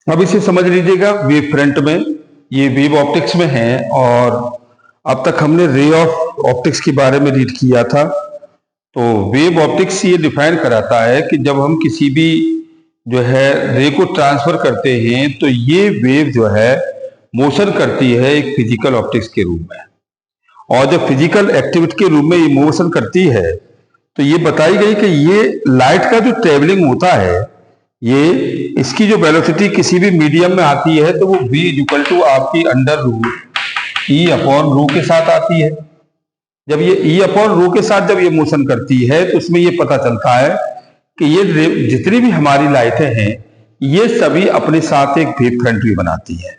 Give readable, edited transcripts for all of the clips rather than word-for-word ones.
अब इसे समझ लीजिएगा वेव फ्रंट में, ये वेव ऑप्टिक्स में है। और अब तक हमने रे ऑफ ऑप्टिक्स के बारे में रीड किया था। तो वेव ऑप्टिक्स ये डिफाइन कराता है कि जब हम किसी भी जो है रे को ट्रांसफर करते हैं तो ये वेव जो है मोशन करती है एक फिजिकल ऑप्टिक्स के रूप में। और जब फिजिकल एक्टिविटी के रूप में ये मोशन करती है तो ये बताई गई कि ये लाइट का जो ट्रेवलिंग होता है, ये इसकी जो वेलोसिटी किसी भी मीडियम में आती है तो वो v इक्वल टू आपकी under root E upon rho के साथ आती है। जब ये ई अपॉन रो के साथ जब ये मोशन करती है तो उसमें ये पता चलता है कि ये जितनी भी हमारी लाइटें हैं ये सभी अपने साथ एक वेव फ्रंट भी बनाती है।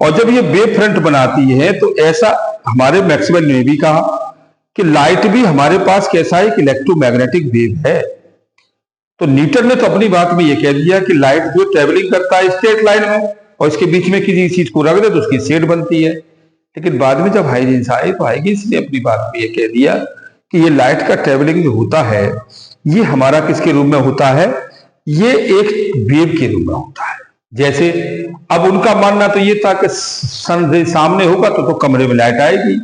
और जब ये वेव फ्रंट बनाती है तो ऐसा हमारे मैक्सवेल ने भी कहा कि लाइट भी हमारे पास कैसा है, एक इलेक्ट्रोमैग्नेटिक वेव है। तो न्यूटन ने तो अपनी बात में ये कह दिया कि लाइट जो ट्रेवलिंग करता है स्ट्रेट लाइन में और इसके बीच में किसी चीज को रख दे तो उसकी शेड बनती है। लेकिन बाद में जब हाइजेंस आए तो हाइजेंस ने अपनी बात में ये कह दिया कि ये लाइट का ट्रेवलिंग जो होता है ये हमारा किसके रूप में होता है, ये एक वेव के रूप में होता है। जैसे अब उनका मानना तो ये था कि सन रे सामने होगा तो कमरे में लाइट आएगी,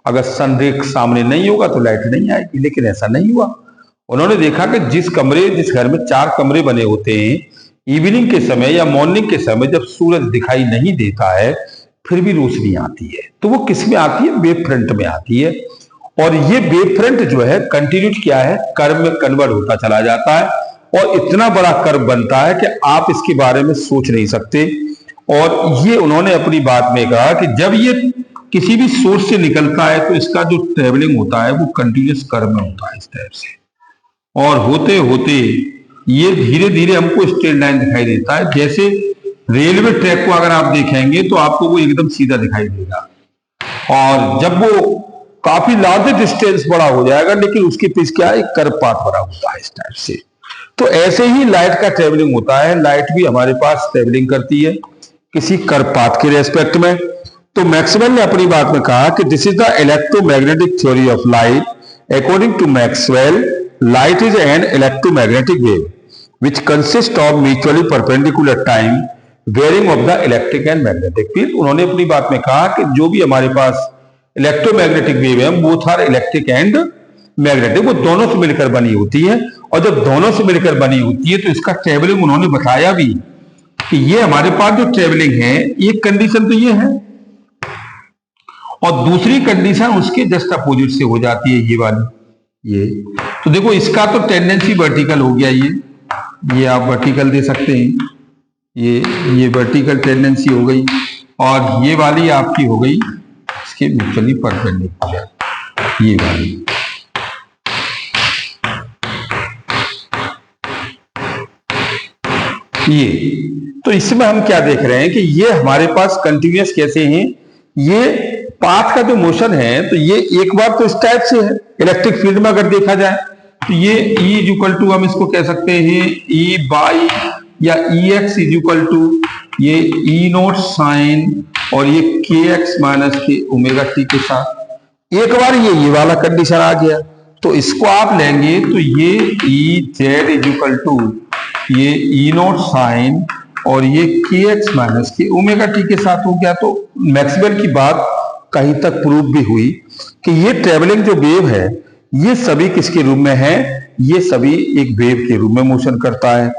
अगर सन रे सामने नहीं होगा तो लाइट नहीं आएगी। लेकिन ऐसा नहीं हुआ। उन्होंने देखा कि जिस घर में 4 कमरे बने होते हैं, इवनिंग के समय या मॉर्निंग के समय जब सूरज दिखाई नहीं देता है फिर भी रोशनी आती है, तो वो किस में आती है, वेव फ्रंट में आती है। और ये वेव फ्रंट जो है कंटिन्यूट क्या है, कर्व में कन्वर्ट होता चला जाता है और इतना बड़ा कर्व बनता है कि आप इसके बारे में सोच नहीं सकते। और ये उन्होंने अपनी बात में कहा कि जब ये किसी भी सोर्स से निकलता है तो इसका जो ट्रेवलिंग होता है वो कंटिन्यूस कर्व में होता है इस टाइप से, और होते होते ये धीरे धीरे हमको स्ट्रेट लाइन दिखाई देता है। जैसे रेलवे ट्रैक को अगर आप देखेंगे तो आपको वो एकदम सीधा दिखाई देगा, और जब वो काफी लार्ज डिस्टेंस बड़ा हो जाएगा लेकिन उसके पीछे क्या है, कर्व पाथ बना होता है इस टाइप से। तो ऐसे ही लाइट का ट्रेवलिंग होता है, लाइट भी हमारे पास ट्रेवलिंग करती है किसी कर्व पाथ के रेस्पेक्ट में। तो मैक्सवेल ने अपनी बात में कहा कि this is the electromagnetic theory of light. According to Maxwell, light is an electromagnetic wave which consists of mutually perpendicular time varying of the electric and magnetic field। उन्होंने अपनी बात में कहा कि जो भी हमारे पास इलेक्ट्रोमैग्नेटिक वेव है both are electric and magnetic, वो दोनों से मिलकर बनी होती है। और जब दोनों से मिलकर बनी होती है तो इसका ट्रेवलिंग उन्होंने बताया भी कि ये हमारे पास जो ट्रेवलिंग है, एक कंडीशन तो ये है और दूसरी कंडीशन उसके जस्ट अपोजिट से हो जाती है ये वाली। ये तो देखो इसका तो टेंडेंसी वर्टिकल हो गया, ये आप वर्टिकल दे सकते हैं, ये वर्टिकल टेंडेंसी हो गई, और ये वाली आपकी हो गई इसके म्यूचुअली परपेंडिकुलर, ये वाली। ये तो इसमें हम क्या देख रहे हैं कि ये हमारे पास कंटिन्यूअस कैसे हैं, ये पाथ का जो मोशन है तो ये एक बार तो इस टाइप से है इलेक्ट्रिक फील्ड में अगर देखा जाए तो ये E इज इक्वल टू हम इसको कह सकते हैं E बाई या EX इज इक्वल टू ये E नोट साइन और ये KX माइनस के ओमेगा टी के साथ। एक बार ये वाला कंडीशन आ गया तो इसको आप लेंगे तो ये EZ इज इक्वल टू ये E नोट साइन और ये KX माइनस के ओमेगा टी के साथ हो गया। तो मैक्सवेल की बात कहीं तक प्रूव भी हुई कि ये ट्रेवलिंग जो वेव है ये सभी किसके रूप में है, ये सभी एक वेव के रूप में मोशन करता है।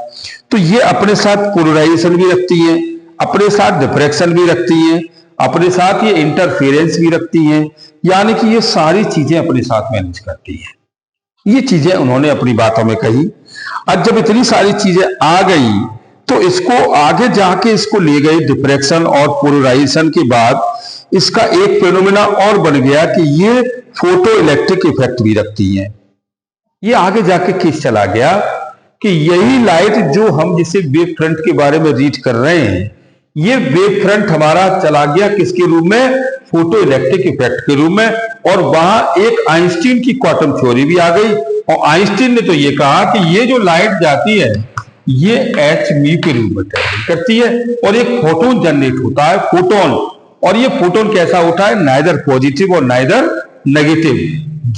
तो ये अपने साथ पोलराइजेशन भी रखती है, अपने साथ डिफ्रैक्शन भी रखती है, अपने साथ ये इंटरफेरेंस भी रखती है, यानी कि ये सारी चीजें अपने साथ मैनेज करती है। ये चीजें उन्होंने अपनी बातों में कही। अब जब इतनी सारी चीजें आ गई तो इसको आगे जाके इसको ले गए डिफ्रैक्शन और पोलराइजेशन के बाद इसका एक फेनोमेना और बन गया कि ये फोटो इलेक्ट्रिक इफेक्ट भी रखती है। ये आगे जाके केस चला गया कि यही लाइट जो हम जिसे वेव फ्रंट के बारे में रीड कर रहे हैं, ये वेव फ्रंट हमारा चला गया किसके रूप में, फोटो इलेक्ट्रिक इफेक्ट के रूप में। और वहां एक आइंस्टीन की क्वांटम थ्योरी भी आ गई और आइंस्टीन ने तो ये कहा कि ये जो लाइट जाती है ये h म्यू के रूप में ट्रेवल करती है और एक फोटोन जनरेट होता है, फोटोन। और ये फोटोन कैसा होता है, नाइदर पॉजिटिव और नाइदर नेगेटिव।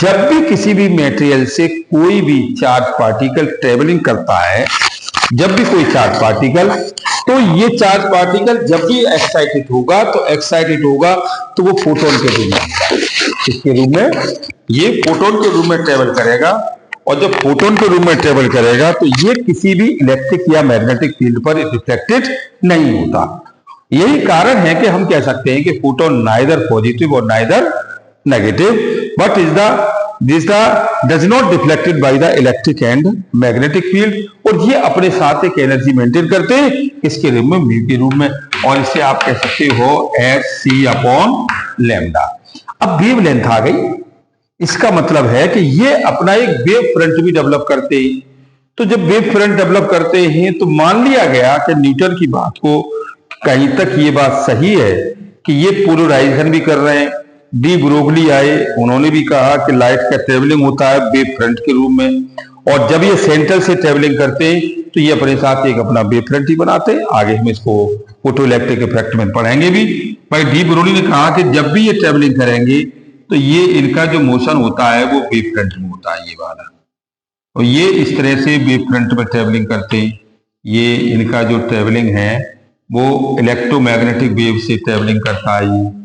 जब भी किसी भी मटेरियल से कोई भी चार्ज पार्टिकल ट्रेवलिंग करता है जब भी कोई चार्ज पार्टिकल, तो ये चार्ज पार्टिकल जब भी एक्साइटेड होगा तो वो फोटोन के रूप में, इसके रूप में, ये फोटोन के रूप में ट्रेवल करेगा। और जब फोटोन के रूप में ट्रेवल करेगा तो ये किसी भी इलेक्ट्रिक या मैग्नेटिक फील्ड पर रिफ्लेक्टेड नहीं होता। यही कारण है कि हम कह सकते हैं कि फोटोन नाइदर पॉजिटिव और neither negative, but does not deflected by the electric and magnetic field. और ये अपने साथ एक एनर्जी मेंटेन करते हैं किसके रूप में, म्यू के रूप में। और इससे आप कह सकते हो hc/λ। अब वेव लेंथ आ गई, इसका मतलब है कि ये अपना एक वेव फ्रंट भी डेवलप करते हैं। तो जब वेव फ्रंट डेवलप करते हैं तो मान लिया गया कि न्यूटन की बात को कहीं तक ये बात सही है कि ये पोलराइजेशन भी कर रहे हैं। डी ब्रोगली आए, उन्होंने भी कहा कि लाइट का ट्रेवलिंग होता है वेव फ्रंट के रूप में। और जब ये सेंटर से ट्रेवलिंग करते हैं तो ये अपने साथ एक अपना वेव फ्रंट ही बनाते हैं। आगे हम इसको फोटो इलेक्ट्रिक इफेक्ट में पढ़ेंगे भी। भाई डी ब्रोगली ने कहा कि जब भी ये ट्रेवलिंग करेंगे तो ये इनका जो मोशन होता है वो वेव फ्रंट में होता है, ये वाला। और ये इस तरह से वेव फ्रंट में ट्रेवलिंग करते हैं। ये इनका जो ट्रेवलिंग है वो इलेक्ट्रोमैग्नेटिक वेव से ट्रेवलिंग करता है।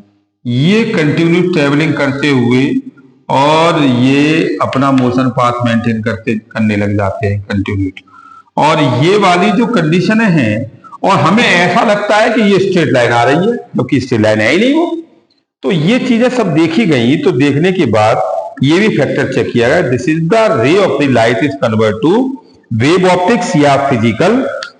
ये कंटिन्यू ट्रेवलिंग करते हुए और ये अपना मोशन पाथ मेंटेन करने लग जाते हैं कंटिन्यू। और ये वाली जो कंडीशन है, और हमें ऐसा लगता है कि ये स्ट्रेट लाइन आ रही है, क्योंकि स्ट्रेट लाइन है ही नहीं वो। तो ये चीजें सब देखी गई। तो देखने के बाद ये भी फैक्टर चेक किया गया, this is the ray of the light is convert to wave optics या फिजिकल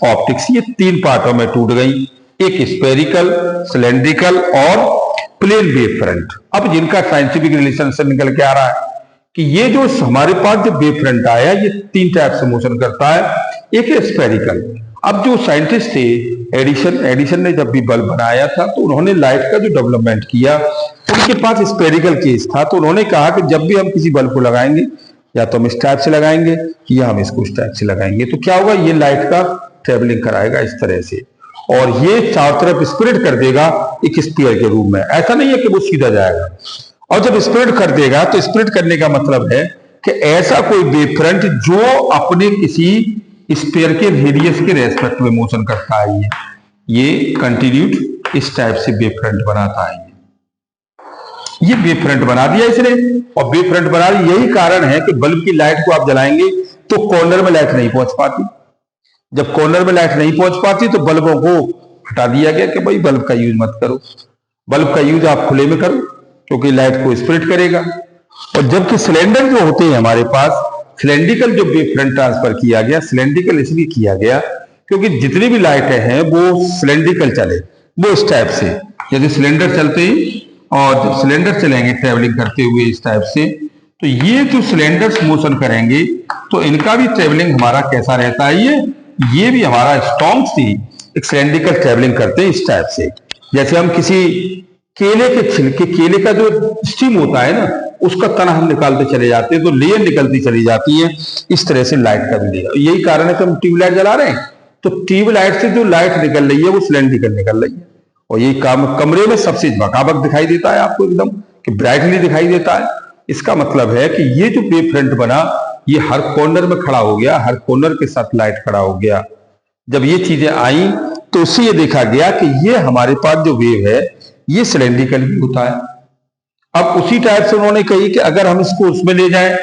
ऑप्टिक्स। ये तीन पार्टों में टूट गई, एक स्फेरिकल, सिलेंड्रिकल और प्लेन वेव फ्रंट। अब जिनका साइंटिफिक रिलेशन से निकल के आ रहा है कि ये जो हमारे पास जो वेव फ्रंट आया ये तीन टाइप से मोशन करता है। एक है स्फेरिकल। अब जो साइंटिस्ट थे एडिसन ने जब भी बल्ब बनाया था तो उन्होंने लाइट का जो डेवलपमेंट किया, उनके पास स्फेरिकल केस था। तो उन्होंने कहा कि जब भी हम किसी बल्ब को लगाएंगे या तो हम इस टाइप से लगाएंगे या हम इसको इस टाइप से लगाएंगे, तो क्या होगा, ये लाइट का ट्रेवलिंग कराएगा इस तरह से, और ये चारों तरफ स्प्रेड कर देगा एक स्फीयर के रूप में। ऐसा नहीं है कि वो सीधा जाएगा। और जब स्प्रेड कर देगा तो स्प्रेड करने का मतलब है कि ऐसा कोई वेव फ्रंट जो अपने किसी स्फीयर के रेडियस के रेस्पेक्ट में मोशन करता है, ये कंटिन्यूड इस टाइप से वेव फ्रंट बनाता है। ये वेव फ्रंट बना दिया इसने, और वेव फ्रंट बना दिया। यही कारण है कि बल्ब की लाइट को आप जलाएंगे तो कॉर्नर में लाइट नहीं पहुंच पाती। जब कॉर्नर में लाइट नहीं पहुंच पाती तो बल्बों को हटा दिया गया कि भाई बल्ब का यूज मत करो, बल्ब का यूज आप खुले में करो क्योंकि लाइट को स्प्लिट करेगा। और जबकि सिलेंडर जो होते हैं हमारे पास, सिलेंड्रिकल जो वेव फ्रंट ट्रांसफर किया गया, सिलेंड्रिकल इसलिए किया गया क्योंकि जितनी भी लाइटें हैं वो सिलेंड्रिकल चले, वो इस टाइप से। जैसे सिलेंडर चलते हैं और जब सिलेंडर चलेंगे ट्रेवलिंग करते हुए इस टाइप से, तो ये जो सिलेंडर्स मोशन करेंगे तो इनका भी ट्रेवलिंग हमारा कैसा रहता है, ये भी हमारा स्टॉन्ग थी एक सिलेंड्रिकल ट्रेवलिंग करते हैं इस टाइप से। जैसे हम किसी केले के छिलके, केले का जो स्टीम होता है ना, उसका तना हम निकालते चले जाते हैं तो लेयर निकलती चली जाती है, इस तरह से लाइट का भी लेयर। यही कारण है कि हम ट्यूबलाइट जला रहे हैं तो ट्यूबलाइट से जो लाइट निकल रही है वो सिलेंड्रिकल निकल रही है, और यही कमरे में सबसे बकाबक दिखाई देता है आपको, एकदम कि ब्राइटली दिखाई देता है। इसका मतलब है कि ये जो वेव फ्रंट बना ये हर कॉर्नर में खड़ा हो गया, हर कॉर्नर के साथ लाइट खड़ा हो गया। जब ये चीजें आई तो उससे ये देखा गया कि ये हमारे पास जो वेव है ये सिलेंड्रिकल भी होता है। अब उसी टाइप से उन्होंने कही कि अगर हम इसको उसमें ले जाएं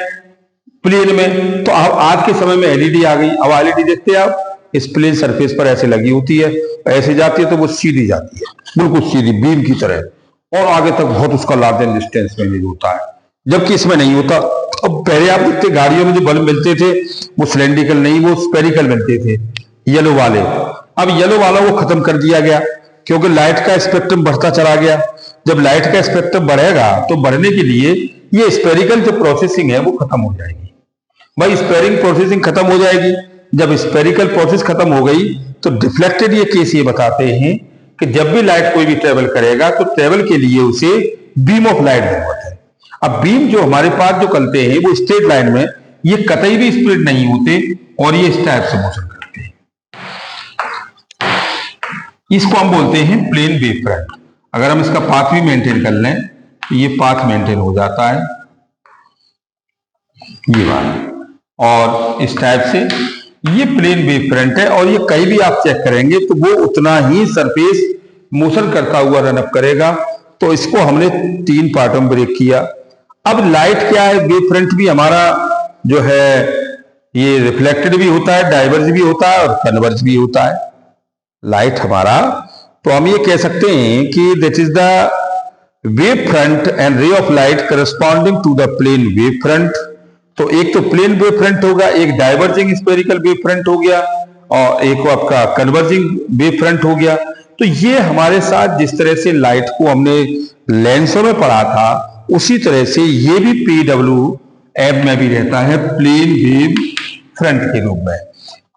प्लेन में, तो अब आज के समय में एलईडी आ गई। अब एलईडी देखते हैं आप, इस प्लेन सरफेस पर ऐसे लगी होती है, ऐसे जाती है तो वो सीधी जाती है, बिल्कुल सीधी बीम की तरह, और आगे तक बहुत उसका लार्जर डिस्टेंस में होता है, जबकि इसमें नहीं होता। अब पहले आप देखते गाड़ियों में जो बल्ब मिलते थे वो सिलेंड्रिकल नहीं, वो स्फेरिकल मिलते थे, येलो वाले। अब येलो वाला वो खत्म कर दिया गया क्योंकि लाइट का स्पेक्ट्रम बढ़ता चला गया। जब लाइट का स्पेक्ट्रम बढ़ेगा तो बढ़ने के लिए ये स्फेरिकल जो प्रोसेसिंग है वो खत्म हो जाएगी। भाई स्पेरिंग प्रोसेसिंग खत्म हो जाएगी। जब स्पेरिकल प्रोसेस खत्म हो गई तो डिफ्लेक्टेड ये केस ये बताते हैं कि जब भी लाइट कोई भी ट्रेवल करेगा तो ट्रेवल के लिए उसे बीम ऑफ लाइट जरूरत है। अब बीम जो हमारे पास जो चलते हैं वो स्ट्रेट लाइन में, ये कतई भी स्प्लिट नहीं होते और ये इस टाइप से मोशन करते हैं। इसको हम बोलते हैं प्लेन वेव फ्रंट। अगर हम इसका पाथ भी मेंटेन कर लें तो ये पाथ मेंटेन हो जाता है, ये वाला, और इस टाइप से ये प्लेन वेव फ्रंट है और ये कहीं भी आप चेक करेंगे तो वो उतना ही सरफेस मोशन करता हुआ रनअप करेगा। तो इसको हमने 3 पार्टों में ब्रेक किया। अब लाइट क्या है, वेव फ्रंट भी हमारा जो है ये रिफ्लेक्टेड भी होता है, डाइवर्ज भी होता है और कन्वर्ज भी होता है लाइट हमारा। तो हम ये कह सकते हैं कि that is the wave front and ray of light corresponding to the plane wave front. तो एक तो प्लेन वेव फ्रंट होगा, एक डाइवर्जिंग स्फेरिकल वेव फ्रंट हो गया और एक आपका कन्वर्जिंग वेव फ्रंट हो गया। तो ये हमारे साथ जिस तरह से लाइट को हमने लेंसों में पढ़ा था उसी तरह से ये भी PWM में भी रहता है, प्लेन वेव फ्रंट के रूप में,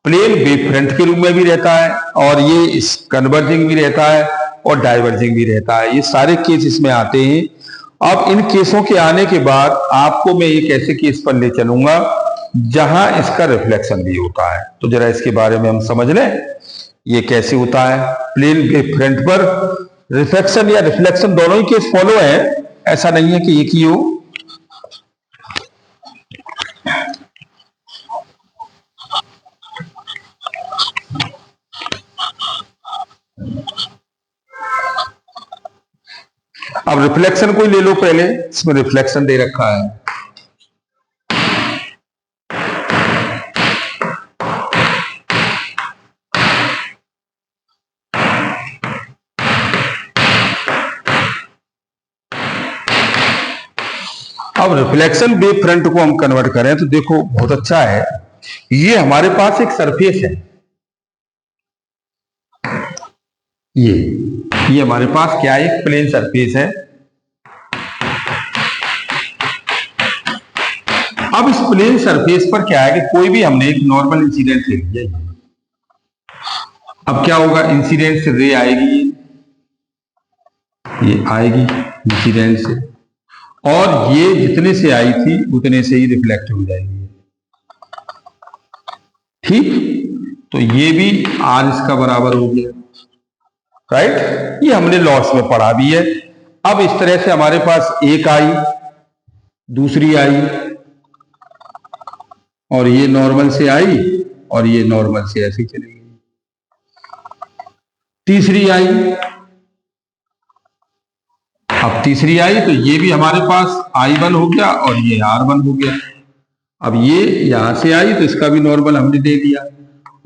प्लेन वेव फ्रंट के रूप में भी रहता है और ये कन्वर्जिंग भी रहता है और डाइवर्जिंग भी रहता है। ये सारे केस इसमें आते हैं। अब इन केसों के आने के बाद आपको मैं एक ऐसे केस पर ले चलूंगा जहां इसका रिफ्लेक्शन भी होता है। तो जरा इसके बारे में हम समझ लें ये कैसे होता है। प्लेन वेव फ्रंट पर रिफ्लेक्शन या रिफ्लेक्शन दोनों ही केस फॉलो है, ऐसा नहीं है कि एक ही हो। अब रिफ्लेक्शन को ही ले लो पहले, इसमें रिफ्लेक्शन दे रखा है। अब रिफ्लेक्शन वेव फ्रंट को हम कन्वर्ट करें तो देखो बहुत अच्छा है। ये हमारे पास एक सरफेस है, ये हमारे पास क्या है, एक प्लेन सरफेस है। अब इस प्लेन सरफेस पर क्या है कि कोई भी हमने एक नॉर्मल इंसिडेंट ले लिया। अब क्या होगा, इंसिडेंट से रे आएगी, ये आएगी इंसिडेंट से और ये जितने से आई थी उतने से ही रिफ्लेक्ट हो जाएगी। ठीक, तो ये भी R इसका बराबर हो गया, राइट। ये हमने लॉस में पढ़ा भी है। अब इस तरह से हमारे पास एक आई, दूसरी आई और ये नॉर्मल से आई और ये नॉर्मल से ऐसे चली गई, तीसरी आई। अब तीसरी आई तो ये भी हमारे पास I1 हो गया और ये R1 हो गया। अब ये यहां से आई तो इसका भी नॉर्मल हमने दे दिया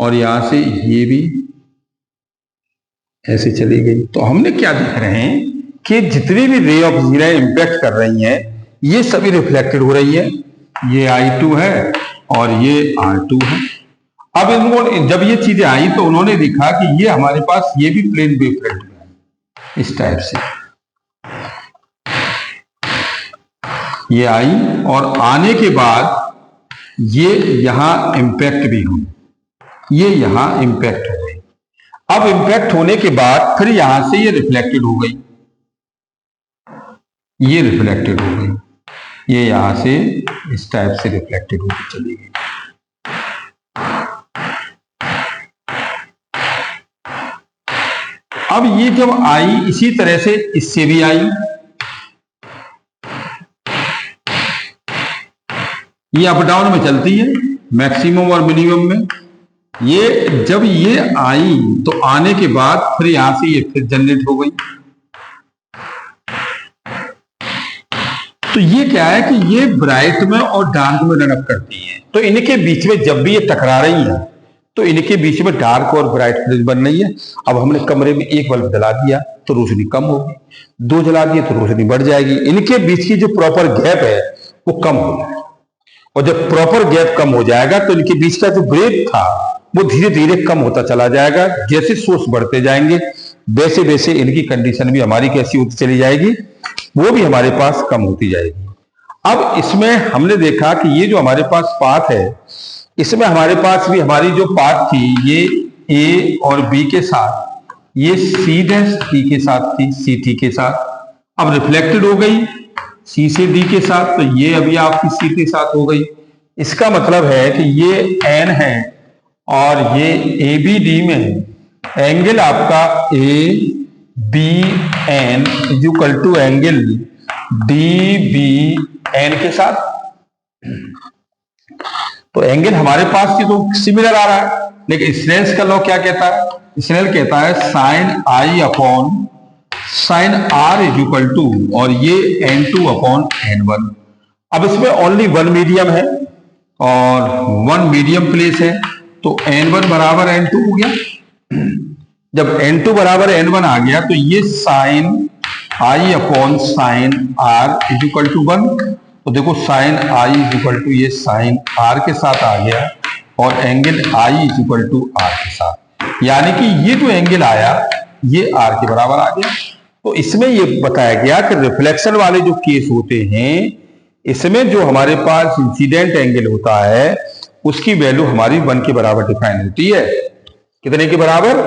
और यहां से ये भी ऐसे चली गई। तो हमने क्या देख रहे हैं कि जितनी भी रे ऑफ जीरा इंपैक्ट कर रही हैं ये सभी रिफ्लेक्टेड हो रही है। ये I2 है और ये R2 है। अब इनको जब ये चीजें आई तो उन्होंने देखा कि ये हमारे पास ये भी प्लेन वेव फ्रंट में है, इस टाइप से ये आई और आने के बाद ये यहां इंपैक्ट भी हुई, ये यहां इंपैक्ट हो गई। अब इंपैक्ट होने के बाद फिर यहां से ये रिफ्लेक्टेड हो गई, ये रिफ्लेक्टेड हो गई, ये यहां से इस टाइप से रिफ्लेक्टेड होकर चली गई। अब ये जब आई इसी तरह से इससे भी आई, ये अप डाउन में चलती है मैक्सिमम और मिनिमम में। ये जब ये आई तो आने के बाद फिर यहां से ये फिर जनरेट हो गई। तो ये क्या है कि ये ब्राइट में और डार्क में रन अप करती हैं। तो इनके बीच में जब भी ये टकरा रही हैं तो इनके बीच में डार्क और ब्राइट फ्रिंज बन रही है। अब हमने कमरे में एक बल्ब जला दिया तो रोशनी कम होगी, दो जला दिए तो रोशनी बढ़ जाएगी। इनके बीच की जो प्रॉपर गैप है वो कम हो जाएगा और जब प्रॉपर गैप कम हो जाएगा तो इनके बीच का जो ब्रेक था वो धीरे धीरे कम होता चला जाएगा। जैसे सोर्स बढ़ते जाएंगे वैसे वैसे इनकी कंडीशन भी हमारी कैसी होती चली जाएगी, वो भी हमारे पास कम होती जाएगी। अब इसमें हमने देखा कि ये जो हमारे पास पाथ है इसमें हमारे पास भी हमारी जो पाथ थी ये A और B के साथ, ये C' के साथ थी, CT के साथ। अब रिफ्लेक्टेड हो गई C से D के साथ, तो ये अभी आपकी C के साथ हो गई। इसका मतलब है कि ये N है और ये ABD में है। एंगल आपका ABN equal to angle DBN के साथ। तो एंगल हमारे पास ये तो सिमिलर आ रहा है, लेकिन स्नेल्स का लॉ क्या कहता है? स्नेल कहता है sine i upon sine are is equal to, और ये n2 अपॉन n1। अब इसमें ओनली वन मीडियम है और वन मीडियम प्लेस है, तो n1 बराबर n2 हो गया। जब n2 बराबर n1 आ गया तो ये sine i upon sine are is equal to 1। तो देखो sine I is equal to ये साइन आर के साथ आ गया और angle I is equal to r के साथ, यानी कि ये जो एंगल आया ये आर के बराबर आ गया। तो इसमें ये बताया गया कि रिफ्लेक्शन वाले जो केस होते हैं इसमें जो हमारे पास इंसिडेंट एंगल होता है उसकी वैल्यू हमारी 1 के बराबर डिफाइन होती है। कितने के बराबर?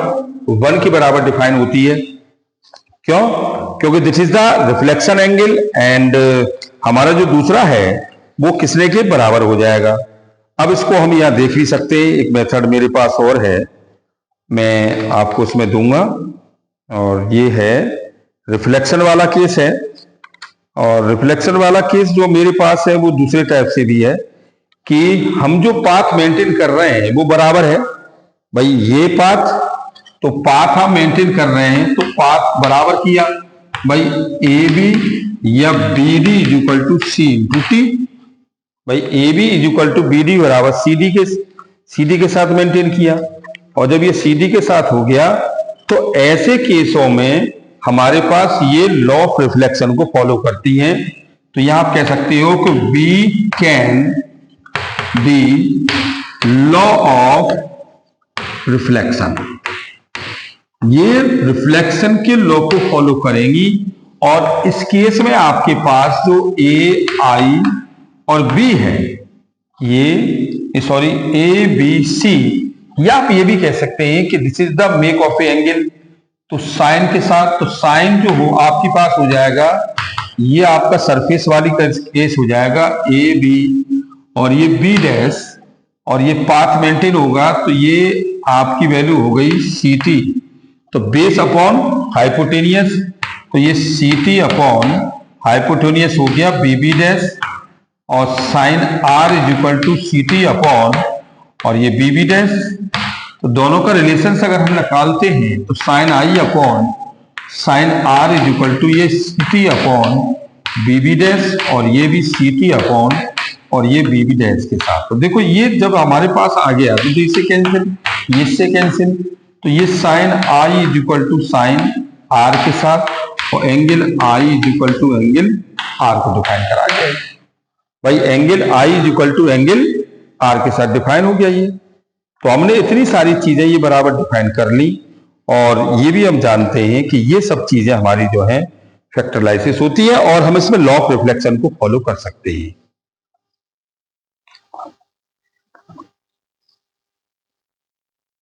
1 के बराबर डिफाइन होती है। क्यों? क्योंकि this is the reflection angle and हमारा जो दूसरा है वो किसने के बराबर हो जाएगा। अब इसको हम यहां देख भी सकते हैं, एक मेथड मेरे पास और है, मैं आपको उसमें दूंगा। और ये है रिफ्लेक्शन वाला केस है, और रिफ्लेक्शन वाला केस जो मेरे पास है वो दूसरे टाइप से भी है कि हम जो पाथ मेंटेन कर रहे हैं वो बराबर है। भाई ये पाथ, तो पाथ हम मेंटेन कर रहे हैं तो पाथ बराबर किया भाई ए बी या B D is equal to C into T. भाई A B is equal to B D बराबर सी डी के साथ मेंटेन किया, और जब ये सी डी के साथ हो गया तो ऐसे केसों में हमारे पास ये लॉ ऑफ रिफ्लेक्शन को फॉलो करती हैं। तो यहां आप कह सकते हो कि we can be law of reflection, ये रिफ्लेक्शन के लॉ को फॉलो करेंगी। और इस केस में आपके पास जो ए आई और बी है, ये सॉरी ए बी सी, या आप ये भी कह सकते हैं कि this is the make of A angle. तो साइन के साथ, तो साइन जो हो आपके पास हो जाएगा, ये आपका सरफेस वाली का केस हो जाएगा ए बी और ये बी डैश, और ये पाथ मेंटेन होगा तो ये आपकी वैल्यू हो गई सी टी। तो बेस अपॉन हाइपोटेनियस, तो ये सी टी अपॉन हाइपोटेनियस हो गया बी बी डैश, और sine are is equal to C T upon और ये बी बी डैश। तो दोनों का रिलेशन अगर हम निकालते हैं तो sine i upon sine are is equal to ये C T upon B B dash, और ये भी सी टी अपॉन और ये बी बी डैश के साथ। तो देखो ये जब हमारे पास आ गया तो इससे कैंसिल, ये इससे कैंसिल, तो ये sine I is equal to sine are के साथ और angle I is equal to angle R को डिफाइन करा गया। भाई angle I is equal to angle R के साथ डिफाइन हो गया ये। तो हमने इतनी सारी चीजें ये बराबर डिफाइन कर ली, और ये भी हम जानते हैं कि ये सब चीजें हमारी जो है फैक्टराइसिस होती है और हम इसमें लॉ ऑफ रिफ्लेक्शन को फॉलो कर सकते हैं।